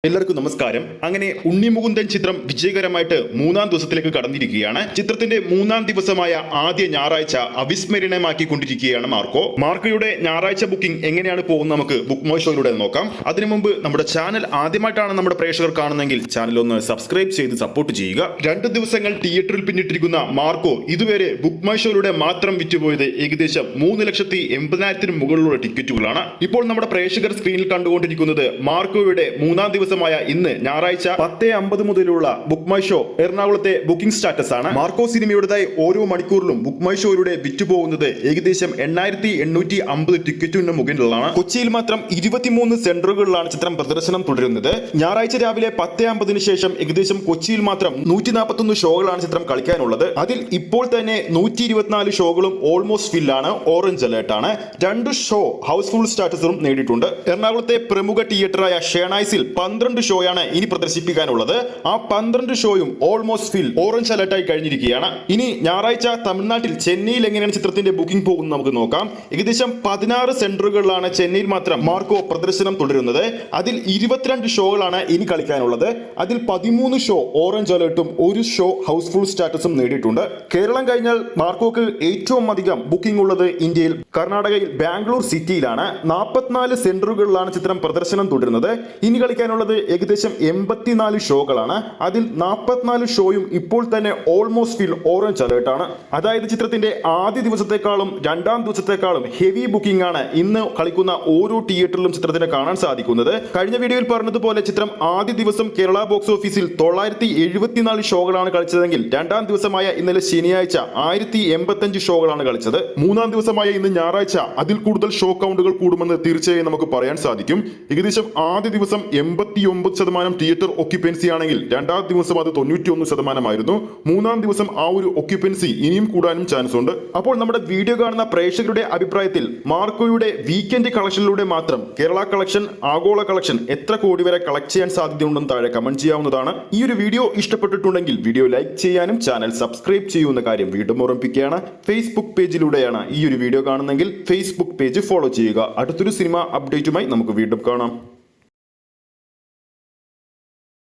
എല്ലാവർക്കും നമസ്കാരം. അങ്ങനെ ഉണ്ണിമുകുന്ദൻ ചിത്രം വിജയകരമായിട്ട് മൂന്നാം ദിവസത്തിലേക്ക് കടന്നിരിക്കുകയാണ്. ചിത്രത്തിന്റെ മൂന്നാം ദിവസമായ ആദ്യ ഞായറാഴ്ച അവിസ്മരണമാക്കിക്കൊണ്ടിരിക്കുകയാണ് മാർക്കോയുടെ ഞായറാഴ്ച ബുക്കിംഗ് എങ്ങനെയാണ് പോകുന്നത് നമുക്ക് ബുക്ക് മൈ ഷോയിലൂടെ നോക്കാം. അതിനു മുമ്പ് നമ്മുടെ ചാനൽ ആദ്യമായിട്ടാണ് നമ്മുടെ പ്രേക്ഷകർ കാണുന്നതെങ്കിൽ ചാനൽ ഒന്ന് സബ്സ്ക്രൈബ് ചെയ്ത് സപ്പോർട്ട് ചെയ്യുക. 2 ദിവസങ്ങൾ തിയേറ്ററിൽ പിന്നിട്ടിരിക്കുന്ന മാർക്കോ ഇതുവരെ ബുക്ക് മൈ ഷോയിലൂടെ മാത്രം വിറ്റുപോയത് ഏകദേശം 3,80,000 മുകളിലുള്ള ടിക്കറ്റുകളാണ്. ഇപ്പോൾ നമ്മുടെ പ്രേക്ഷകർ സ്ക്രീനിൽ കണ്ടുകൊണ്ടിരിക്കുന്നത് മാർക്കോയുടെ മൂന്നാം ദിവസമായ ഇന്ന് ഞായറാഴ്ച 10:50 മുതലുള്ള ബുക്ക് മൈ ഷോ എറണാകുളത്തെ ബുക്കിംഗ് സ്റ്റാറ്റസ് ആണ്. മാർക്കോ സിനിമയുടേതായി ഓരോ മണിക്കൂറിലും ബുക്ക് മൈ ഷോയിലൂടെ വിറ്റുപോകുന്നത് ഏകദേശം 8,850 ടിക്കറ്റിന് മുകളിലാണ്. കൊച്ചിയിൽ മാത്രം 23 സെന്ററുകളിലാണ് ചിത്രം പ്രദർശനം തുടരുന്നത്. ഞായറാഴ്ച രാവിലെ 10:50 ശേഷം ഏകദേശം കൊച്ചിയിൽ മാത്രം 141 ഷോകളാണ് ചിത്രം കളിക്കാനുള്ളത്. അതിൽ ഇപ്പോൾ തന്നെ 124 ഷോകളും ഓൾമോസ്റ്റ് ഫില്ലാണ്, ഓറഞ്ച് അലേർട്ട് ആണ്. 2 ഷോ ഹൗസ്ഫുൾ സ്റ്റാറ്റസും നേടിയിട്ടുണ്ട്. എറണാകുളത്തെ പ്രമുഖ തിയേറ്ററായ ഷേണൈസിൽ 12 ഷോയാണ് ഇനി പ്രദർശിപ്പിക്കാനുള്ളത്. ആ 12 ഷോയും ഓൾമോസ്റ്റ് ഫിൽ, ഓറഞ്ച് അലർട്ടായി കഴിഞ്ഞിരിക്കുകയാണ്. ഇനി ഞായറാഴ്ച തമിഴ്നാട്ടിൽ ചെന്നൈയിൽ എങ്ങനെയാണ് ചിത്രത്തിന്റെ ബുക്കിംഗ് പോകുന്നത് നമുക്ക് നോക്കാം. ഏകദേശം 16 സെന്ററുകളിലാണ് ചെന്നൈയിൽ മാത്രം മാർക്കോ പ്രദർശനം തുടരുന്നത്. അതിൽ 22 ഷോകളാണ് ഇനി കളിക്കാനുള്ളത്. അതിൽ 13 ഷോ ഓറഞ്ച് അലേർട്ടും 1 ഷോ ഹൗസ്ഫുൾ സ്റ്റാറ്റസും നേടിയിട്ടുണ്ട്. കേരളം കഴിഞ്ഞാൽ മാർക്കോക്ക് ഏറ്റവും അധികം ബുക്കിംഗ് ഉള്ളത് ഇന്ത്യയിൽ കർണാടകയിൽ ബാംഗ്ലൂർ സിറ്റിയിലാണ്. 44 സെന്ററുകളിലാണ് ചിത്രം പ്രദർശനം തുടരുന്നത്. ഇനി കളിക്കാനുള്ളത് ഏകദേശം 84 ഷോകളാണ്. അതിൽ 44 ഷോയും ഇപ്പോൾ തന്നെ ഓൾമോസ്റ്റ് ഫിൽ, ഓറഞ്ച് അലേർട്ട് ആണ്. അതായത് ചിത്രത്തിന്റെ ആദ്യ ദിവസത്തെക്കാളും രണ്ടാം ദിവസത്തെക്കാളും ഹെവി ബുക്കിംഗ് ആണ് ഇന്ന് കളിക്കുന്ന ഓരോ തിയേറ്ററിലും ചിത്രത്തിന് കാണാൻ സാധിക്കുന്നത്. കഴിഞ്ഞ വീഡിയോയിൽ പറഞ്ഞതുപോലെ ചിത്രം ആദ്യ ദിവസം കേരള ബോക്സ് ഓഫീസിൽ 974 ഷോകളാണ് കളിച്ചതെങ്കിൽ രണ്ടാം ദിവസമായ ഇന്നലെ ശനിയാഴ്ച 1085 ഷോകളാണ് കളിച്ചത്. മൂന്നാം ദിവസമായ ഇന്ന് ഞായറാഴ്ച അതിൽ കൂടുതൽ ഷോ കൗണ്ടുകൾ കൂടുമെന്ന് തീർച്ചയായും നമുക്ക് പറയാൻ സാധിക്കും. ഏകദേശം ആദ്യ ദിവസം 89% തിയേറ്റർ ഒക്യുപ്പൻസി ആണെങ്കിൽ രണ്ടാം ദിവസം അത് 91% മൂന്നാം ദിവസം ആ ഒരു ഒക്യുപ്പൻസി ഇനിയും കൂടാനും ചാൻസ് ഉണ്ട്. അപ്പോൾ നമ്മുടെ വീഡിയോ കാണുന്ന പ്രേക്ഷകരുടെ അഭിപ്രായത്തിൽ മാർക്കോയുടെ വീക്കെൻഡ് കളക്ഷനിലൂടെ മാത്രം കേരള കളക്ഷൻ, ആഗോള കളക്ഷൻ എത്ര കോടി വരെ കളക്ട് ചെയ്യാൻ സാധ്യതയുണ്ടെന്ന് താഴെ കമന്റ് ചെയ്യാവുന്നതാണ്. ഈ ഒരു വീഡിയോ ഇഷ്ടപ്പെട്ടിട്ടുണ്ടെങ്കിൽ വീഡിയോ ലൈക്ക് ചെയ്യാനും ചാനൽ സബ്സ്ക്രൈബ് ചെയ്യുന്ന കാര്യം വീണ്ടും ഓർമ്മിപ്പിക്കുകയാണ്. ഫേസ്ബുക്ക് പേജിലൂടെയാണ് ഈ ഒരു വീഡിയോ കാണുന്നെങ്കിൽ ഫേസ്ബുക്ക് പേജ് ഫോളോ ചെയ്യുക. അടുത്തൊരു സിനിമ അപ്ഡേറ്റുമായി നമുക്ക് വീണ്ടും കാണാം.